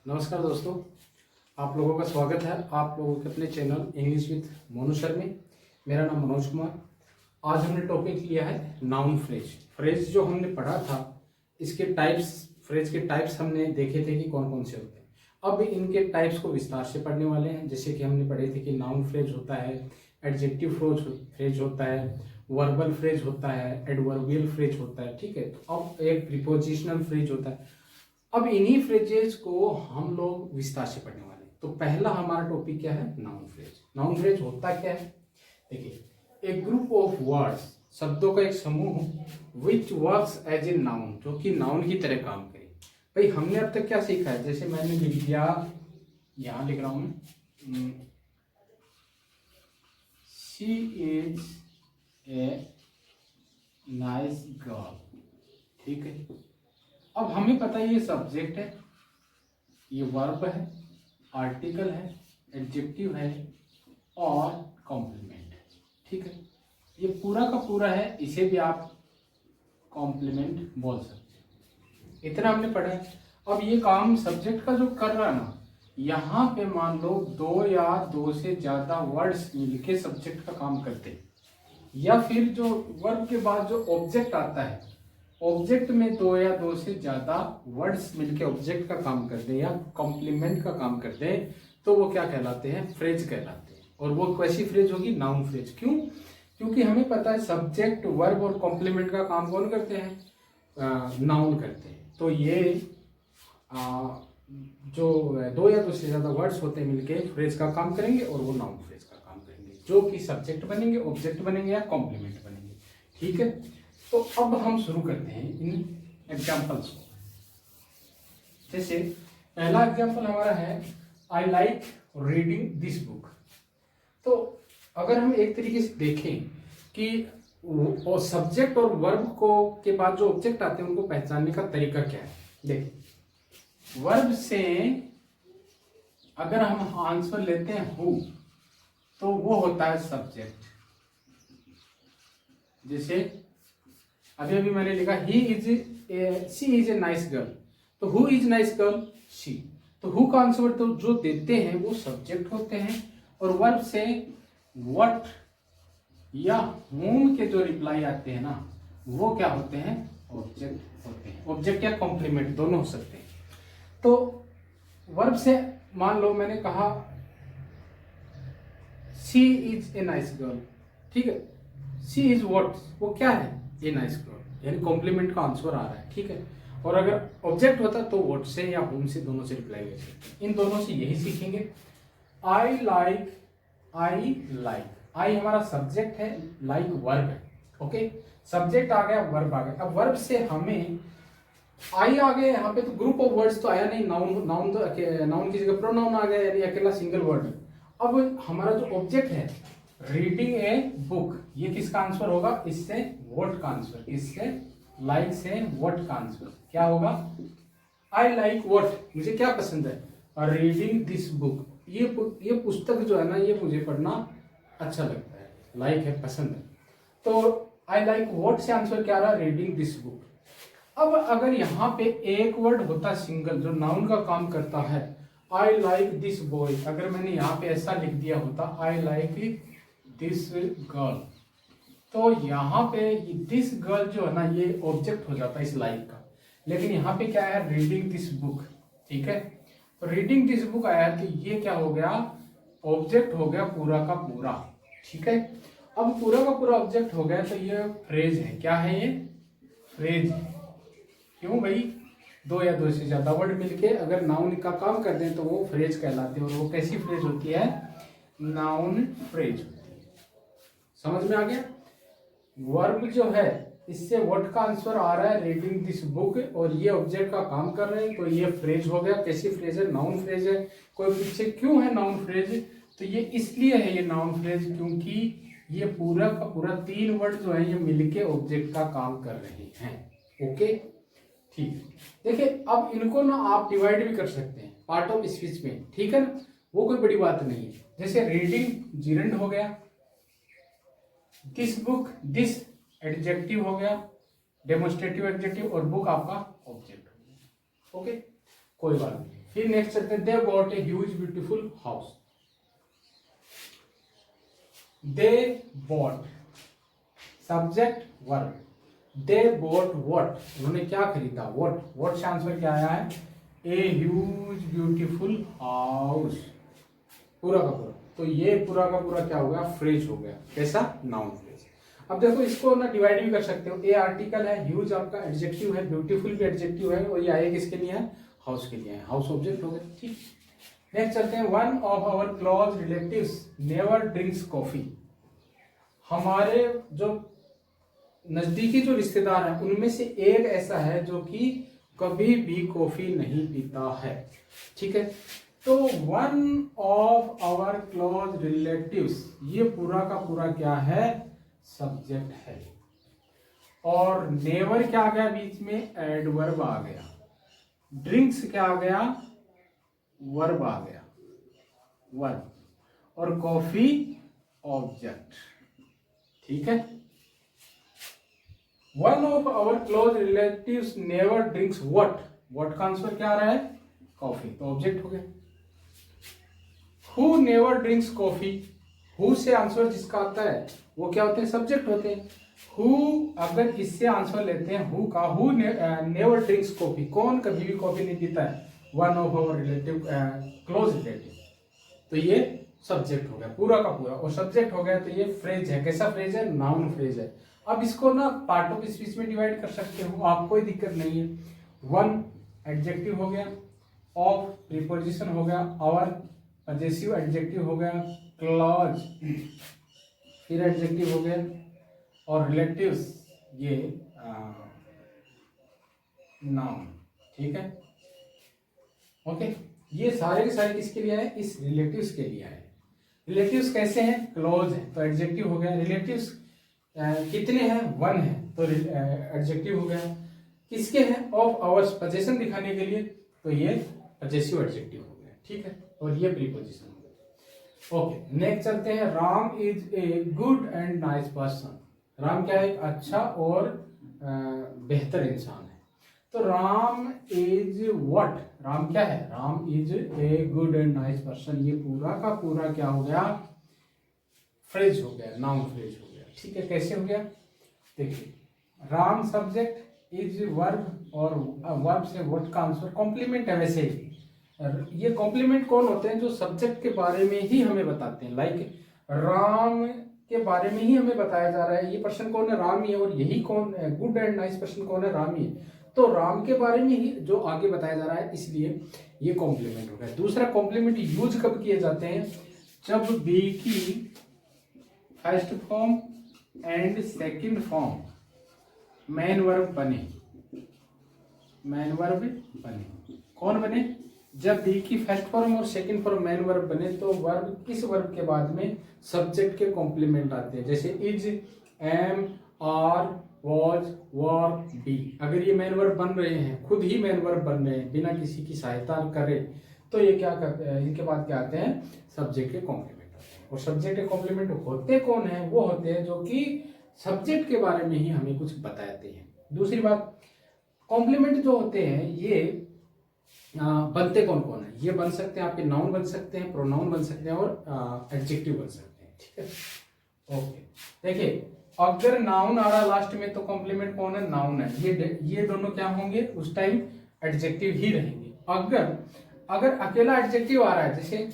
नमस्कार दोस्तों, आप लोगों का स्वागत है आप लोगों के अपने channel English with Monu sir में। मेरा नाम मनोज कुमार। आज हमने टॉपिक लिया है नाउन फ्रेज। फ्रेज जो हमने पढ़ा था, इसके टाइप्स, फ्रेज के टाइप्स हमने देखे थे कि कौन कौन से होते हैं। अब इनके टाइप्स को विस्तार से पढ़ने वाले हैं। जैसे कि हमने पढ़े थे कि नाउन फ्रेज होता है, एडजेक्टिव फ्रेज होता है, वर्बल फ्रेज होता है, एडवर्बियल फ्रेज होता है। ठीक है, तो अब एक प्रीपोजिशनल फ्रेज होता है। अब इन्हीं फ्रेजेस को हम लोग विस्तार से पढ़ने वाले हैं। तो पहला हमारा टॉपिक क्या है? Noun phrase. नाउन फ्रेज होता क्या है? देखिए, ए ग्रुप ऑफ वर्ड्स, शब्दों का एक समूह, which works as a noun, जो कि नाउन की तरह काम करे। भाई हमने अब तक क्या सीखा है? जैसे मैंने लिख दिया, यहां लिख रहा हूं, she is a nice girl. ठीक है, अब हमें पता है ये सब्जेक्ट है, ये वर्ब है, आर्टिकल है, एडजेक्टिव है और कॉम्प्लीमेंट है। ठीक है, ये पूरा का पूरा है, इसे भी आप कॉम्प्लीमेंट बोल सकते हैं। इतना हमने पढ़ा है। अब ये काम सब्जेक्ट का जो कर रहा है ना, यहाँ पे मान लो दो या दो से ज्यादा वर्ड्स मिलके सब्जेक्ट का काम करते हैं, या फिर जो वर्ब के बाद जो ऑब्जेक्ट आता है, ऑब्जेक्ट में दो या दो से ज्यादा वर्ड्स मिलके ऑब्जेक्ट का काम करते हैं या कॉम्प्लीमेंट का काम करते हैं, तो वो क्या कहलाते हैं? फ्रेज कहलाते हैं। और वो कैसी फ्रेज होगी? Noun phrase. क्यों? क्योंकि हमें पता है सब्जेक्ट, वर्ब और कॉम्प्लीमेंट का काम कौन करते हैं? नाउन करते हैं। तो ये जो दो या दो से ज्यादा वर्ड्स होते हैं मिलके फ्रेज का काम करेंगे और वो नाउन फ्रेज का काम करेंगे, जो कि सब्जेक्ट बनेंगे, ऑब्जेक्ट बनेंगे या कॉम्प्लीमेंट बनेंगे। ठीक है, तो अब हम शुरू करते हैं इन एग्जाम्पल्स को। जैसे पहला एग्जाम्पल हमारा है, I like reading this book. तो अगर हम एक तरीके से देखें कि और सब्जेक्ट और वर्ब को के बाद जो ऑब्जेक्ट आते हैं उनको पहचानने का तरीका क्या है? देखिए, वर्ब से अगर हम आंसर लेते हैं हु, तो वो होता है सब्जेक्ट। जैसे अभी अभी मैंने लिखा she is a nice girl, तो who is nice girl? She. तो हु का आंसर तो जो देते हैं वो सब्जेक्ट होते हैं, और वर्ब से व्हाट या whom के जो रिप्लाई आते हैं ना, वो क्या होते हैं? ऑब्जेक्ट होते हैं। ऑब्जेक्ट या कॉम्प्लीमेंट दोनों हो सकते हैं। तो वर्ब से मान लो मैंने कहा she is a nice girl. ठीक है, शी इज व्हाट, वो क्या है? ए नाइस गर्ल, यानी कॉम्प्लीमेंट का आंसर आ रहा है। ठीक है, और अगर ऑब्जेक्ट होता तो व्हाट से या whom से दोनों से रिप्लाई कर सकते। इन दोनों से यही सीखेंगे। आई लाइक, आई हमारा सब्जेक्ट है, लाइक वर्ब है। ओके, सब्जेक्ट आ गया, वर्ब आ गया। अब वर्ब से हमें आई आ गया, यहाँ पे तो ग्रुप ऑफ वर्ड्स तो आया नहीं, नाउन तो नाउन की जगह प्रोनाउन आ गया, यानी अकेला सिंगल वर्ड है। अब हमारा जो ऑब्जेक्ट है, रीडिंग ए बुक, ये किसका आंसर होगा? इससे व्हाट का आंसर, इससे लाइक से व्हाट का आंसर क्या होगा? आई लाइक व्हाट, मुझे क्या पसंद है? रीडिंग दिस बुक, ये पुस्तक जो है ना, ये मुझे पढ़ना अच्छा लगता है। लाइक है, पसंद है। तो आई लाइक व्हाट से आंसर क्या रहा? Reading this book. अब अगर यहाँ पे एक वर्ड होता सिंगल, जो नाउन का काम करता है, आई लाइक दिस बॉय, अगर मैंने यहाँ पे ऐसा लिख दिया होता आई लाइक दिस गर्ल, तो यहाँ पे दिस गर्ल जो है ना, ये ऑब्जेक्ट हो जाता है इस लाइक का। लेकिन यहाँ पे क्या है? Reading this book. ठीक है, तो रीडिंग दिस बुक आया, तो ये क्या हो गया? ऑब्जेक्ट हो गया पूरा का पूरा। ठीक है, अब पूरा का पूरा ऑब्जेक्ट हो गया, तो ये फ्रेज है। क्या है ये? फ्रेज है। क्यों भाई? दो या दो से ज्यादा वर्ड मिलके अगर नाउन का काम कर दें तो वो फ्रेज कहलाते हैं। और वो कैसी फ्रेज होती है? नाउन फ्रेज होती है। समझ में आ गया? वर्ब जो है, इससे व्हाट का आंसर आ रहा है? रीडिंग दिस बुक, और ये ऑब्जेक्ट का काम कर रहे हैं, तो ये फ्रेज हो गया। कैसी फ्रेज है? नाउन फ्रेज है। कोई पीछे क्यों है नाउन फ्रेज? तो ये इसलिए है ये नाउन फ्रेज, क्योंकि ये पूरा का पूरा तीन वर्ड जो है ये मिलके ऑब्जेक्ट का काम कर रहे हैं। ओके, ठीक है। देखिए, अब इनको ना आप डिवाइड भी कर सकते हैं पार्ट ऑफ स्पीच में। ठीक है ना, वो कोई बड़ी बात नहीं है। जैसे रीडिंग जिरंड हो गया, दिस बुक, दिस एडजेक्टिव हो गया, डेमोन्स्ट्रेटिव एडजेक्टिव, और बुक आपका ऑब्जेक्ट हो गया। ओके, कोई बात नहीं। फिर नेक्स्ट चलते हैं, they got a huge beautiful house. They bought, subject verb, they bought what, उन्होंने क्या खरीदा, व्हाट से आंसर क्या आया है, ए ह्यूज ब्यूटीफुल हाउस, पूरा का पूरा। तो ये पूरा का पूरा क्या हो गया, फ्रेज हो गया, कैसा, नाउन फ्रेज। अब देखो इसको ना डिवाइड भी कर सकते हो, ए आर्टिकल है, ह्यूज आपका एडजेक्टिव है, ब्यूटीफुल भी एडजेक्टिव है, और ये आए किसके लिए है, हाउस के लिए है, हाउस ऑब्जेक्ट हो गया, ठीक। नेक्स्ट चलते हैं, one of our close relatives never drinks coffee. हमारे जो नजदीकी जो रिश्तेदार हैं उनमें से एक ऐसा है जो कि कभी भी कॉफी नहीं पीता है, ठीक है। तो one of our close relatives, ये पूरा का पूरा क्या है, सब्जेक्ट है, और नेवर क्या आ गया बीच में, एडवर्ब आ गया, ड्रिंक्स क्या आ गया, वर्ब आ गया, वर्ब, और कॉफी ऑब्जेक्ट, ठीक है। One of our close relatives never drinks what का आंसर क्या आ रहा है, कॉफी, तो ऑब्जेक्ट हो गया। Who never drinks coffee, who से आंसर जिसका आता है वो क्या होते हैं, सब्जेक्ट होते हैं। हु अगर इससे आंसर लेते हैं हु का, हु नेवर ड्रिंक्स कॉफी, कौन कभी भी कॉफी नहीं पीता है, one of our relative close relative, तो ये सब्जेक्ट हो गया पूरा का पूरा, और सब्जेक्ट हो गया तो ये फ्रेज है, कैसा फ्रेज है, नाउन फ्रेज है। अब इसको ना पार्ट ऑफ स्पीच में डिवाइड कर सकते हो, आप कोई दिक्कत नहीं है। वन एडजेक्टिव हो गया, ऑफ प्रीपोजिशन हो गया, आवर पजेसिव एडजेक्टिव हो गया, क्लॉज फिर एडजेक्टिव हो गया, और रिलेटिव्स ये नाउन, ठीक है, ओके। ये सारे के सारे किसके लिए आए, इस रिलेटिव्स के लिए आए। रिलेटिव्स कैसे हैं, क्लोज है तो एडजेक्टिव हो गया, रिलेटिव्स कितने हैं, वन है तो एडजेक्टिव हो गया, किसके हैं, ऑफ आवर्स, पोजीशन दिखाने के लिए, तो ये पजेसिव एडजेक्टिव हो गया, ठीक है, और ये प्रीपोजिशन हो गया, ओके। नेक्स्ट चलते हैं, Ram is a good and nice person. Ram क्या है, एक अच्छा और बेहतर इंसान है। तो राम इज व्हाट, राम क्या है, Ram is a good and nice person, ये पूरा का पूरा क्या हो गया, फ्रेज हो गया, नाउन फ्रेज हो गया, ठीक है। कैसे हो गया, देखिए, राम सब्जेक्ट, इज वर्ब, और वर्ब से व्हाट का आंसर कॉम्प्लीमेंट है। वैसे ही ये कॉम्प्लीमेंट कौन होते हैं, जो सब्जेक्ट के बारे में ही हमें बताते हैं, लाइक राम के बारे में ही हमें बताया जा रहा है, ये पर्सन कौन है, राम ही है, और यही कौन गुड एंड नाइस पर्सन कौन है, राम ही है, तो राम के बारे में ही जो आगे बताया जा रहा है, इसलिए ये कॉम्प्लीमेंट हो गया। दूसरा कॉम्प्लीमेंट यूज कब किए जाते हैं, जब बी की first form and second form main verb बने, मेन वर्ब बने, कौन बने, जब बी की फर्स्ट फॉर्म और सेकंड फॉर्म मेन वर्ब बने, तो वर्ब, किस वर्ब के बाद में सब्जेक्ट के कॉम्प्लीमेंट आते हैं, जैसे is, am, are, was, were, be. अगर ये मेन वर्ब बन रहे हैं, खुद ही मेन वर्ब बन रहे हैं बिना किसी की सहायता करे, तो ये क्या करते हैं, इनके बाद क्या आते हैं, सब्जेक्ट के कॉम्प्लीमेंट आते हैं। और सब्जेक्ट के कॉम्प्लीमेंट होते कौन है, वो होते हैं जो कि सब्जेक्ट के बारे में ही हमें कुछ बताते हैं। दूसरी बात, कॉम्प्लीमेंट जो होते हैं ये बनते कौन कौन है, ये बन सकते हैं आपके नाउन बन सकते हैं, प्रोनाउन बन सकते हैं, और एडजेक्टिव बन सकते हैं, ठीक है, ओके। देखिए, अगर नाउन आ रहा लास्ट में तो कॉम्प्लीमेंट कौन है, नाउन है, ये दोनों क्या होंगे, उस टाइम एडजेक्टिव ही रहेंगे। अगर अकेला एडजेक्टिव आ रहा है, जैसे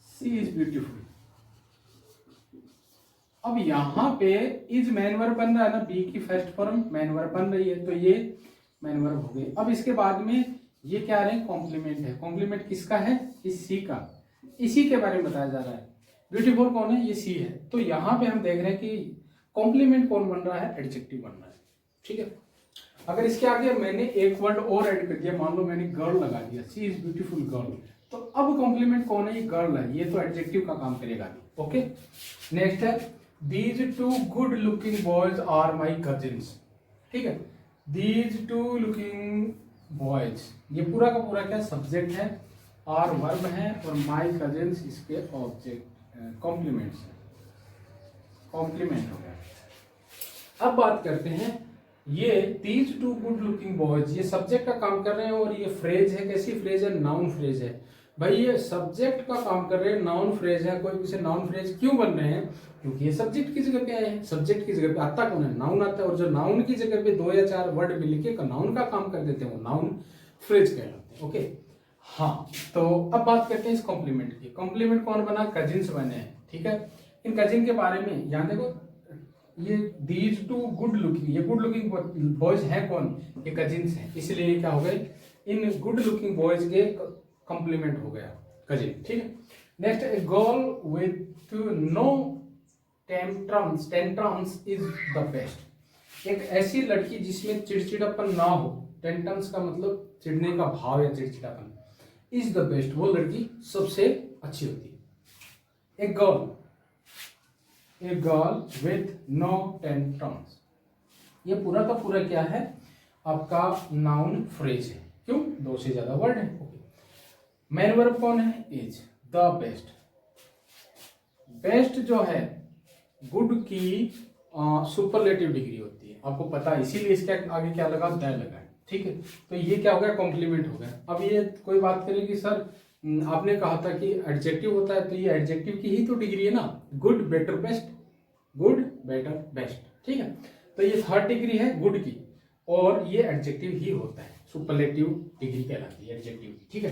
सी इज ब्यूटीफुल, अब यहां पे इज मेन वर्ब बन रहा है ना, बी की फर्स्ट फॉर्म मेन वर्ब बन रही है, तो ये मेन वर्ब हो गई। अब इसके बाद में ये क्या है, कॉम्प्लीमेंट है। कॉम्प्लीमेंट किसका है, इस सी का, इसी के बारे में बताया जा रहा है। ब्यूटीफुल कौन है, ये सी है, तो यहाँ पे हम देख रहे हैं कि कॉम्प्लीमेंट कौन बन रहा है, एडजेक्टिव बन रहा है, ठीक है। अगर इसके आगे मैंने एक वर्ड और ऐड कर दिया, मान लो मैंने गर्ल लगा दिया, सी इज ब्यूटीफुल गर्ल, तो अब कॉम्प्लीमेंट कौन है, ये गर्ल है, ये तो एडजेक्टिव का काम करेगा, ओके। नेक्स्ट है, these two good looking boys are my cousins, ठीक है। दीज टू लुकिंग बॉयज, ये पूरा का पूरा क्या सब्जेक्ट है, आर वर्ब है, और माई कजिन्स इसके ऑब्जेक्ट कॉम्प्लीमेंट्स है, कॉम्प्लीमेंट हो गया। अब बात करते हैं ये these two good looking boys, ये सब्जेक्ट का काम कर रहे हैं और ये फ्रेज है, कैसी फ्रेज है, नाउन फ्रेज है। भाई ये सब्जेक्ट का काम कर रहे हैं, नाउन फ्रेज है। कोई इसे नाउन फ्रेज क्यों बन रहे हैं? क्योंकि ये सब्जेक्ट की जगह पे आए हैं। सब्जेक्ट की जगह पे आता कौन है? नाउन आता है। और जो नाउन की जगह पे 2 या 4 वर्ड मिलके नाउन का काम कर देते हैं वो नाउन फ्रेज कहलाते हैं। ओके, हाँ, तो अब बात करते हैं इस कॉम्प्लीमेंट की। कॉम्प्लीमेंट कौन बना? कजिन्स बने हैं। ठीक है, इन कजिन के बारे में यहाँ देखो, ये दीज टू गुड लुकिंग, ये गुड लुकिंग बॉयज हैं कौन? ये कजिन्स हैं, इसलिए क्या हो गए? इन गुड लुकिंग बॉयज के कॉम्प्लीमेंट हो गया कजिन। ठीक है, next, a girl with no tantrums is the best. एक ऐसी लड़की जिसमें चिड़चिड़ापन ना हो, टेंट्रम्स का मतलब चिढ़ने का भाव या चिड़चिड़ापन, इज द बेस्ट, वो लड़की सबसे अच्छी होती है। A girl with no tantrums, ये पूरा का पूरा क्या है? आपका नाउन फ्रेज है। क्यों? 2 से ज्यादा वर्ड है। ओके, मेन वर्ब कौन है? इज। द बेस्ट, बेस्ट जो है गुड की सुपरलेटिव डिग्री होती है, आपको पता है, इसीलिए इसके आगे क्या लगा? द लगा है। ठीक है, तो ये क्या हो गया? कॉम्प्लीमेंट हो गया। अब ये कोई बात करें कि सर आपने कहा था कि एडजेक्टिव होता है, तो ये एडजेक्टिव की ही तो डिग्री है ना, good better best, good better best. ठीक है, तो ये 3rd डिग्री है गुड की, और ये एडजेक्टिव ही होता है, सुपरलेटिव डिग्री कहलाती है एडजेक्टिव। ठीक है,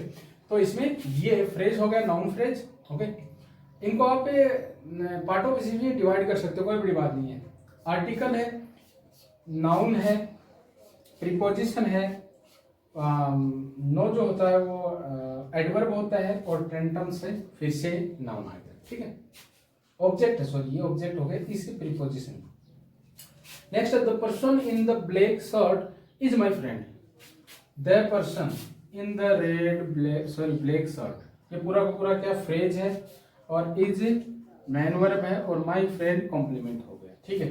तो इसमें ये फ्रेज हो गया, नाउन फ्रेज। ओके, इनको आप पार्टों किसी भी डिवाइड कर सकते हो, कोई बड़ी बात नहीं है। आर्टिकल है, नाउन है, प्रीपोजिशन है, नो जो होता है वो एडवर्ब होता है, और टेंटम से फिर से नाउन आ गया। ठीक है, ऑब्जेक्ट है, सॉरी ये ऑब्जेक्ट हो गए, इसके preposition. Next, the person in the black shirt is my friend. The person in the black shirt, ये पूरा का पूरा क्या फ्रेज है, और इज मैन वर्ब है, और माय फ्रेंड कॉम्प्लीमेंट हो गया। ठीक है,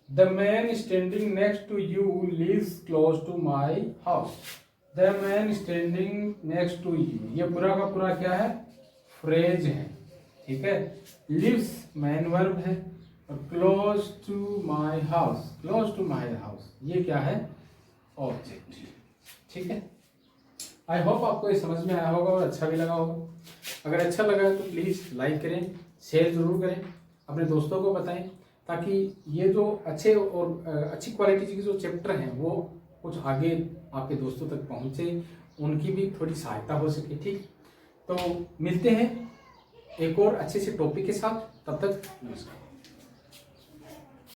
the man standing next to you lives close to my house. The man standing next to you, ये पूरा का पूरा क्या है? फ्रेज है। ठीक है, लिव्स मैन वर्ब है, और close to my house, close to my house ये क्या है? ऑब्जेक्ट। ठीक है, आई होप आपको ये समझ में आया होगा और अच्छा भी लगा होगा। अगर अच्छा लगा तो प्लीज़ लाइक करें, शेयर जरूर करें, अपने दोस्तों को बताएं, ताकि ये जो अच्छे और अच्छी क्वालिटी के जो चैप्टर हैं वो कुछ आगे आपके दोस्तों तक पहुंचे, उनकी भी थोड़ी सहायता हो सके। ठीक, तो मिलते हैं एक और अच्छे से टॉपिक के साथ, तब तक नमस्कार।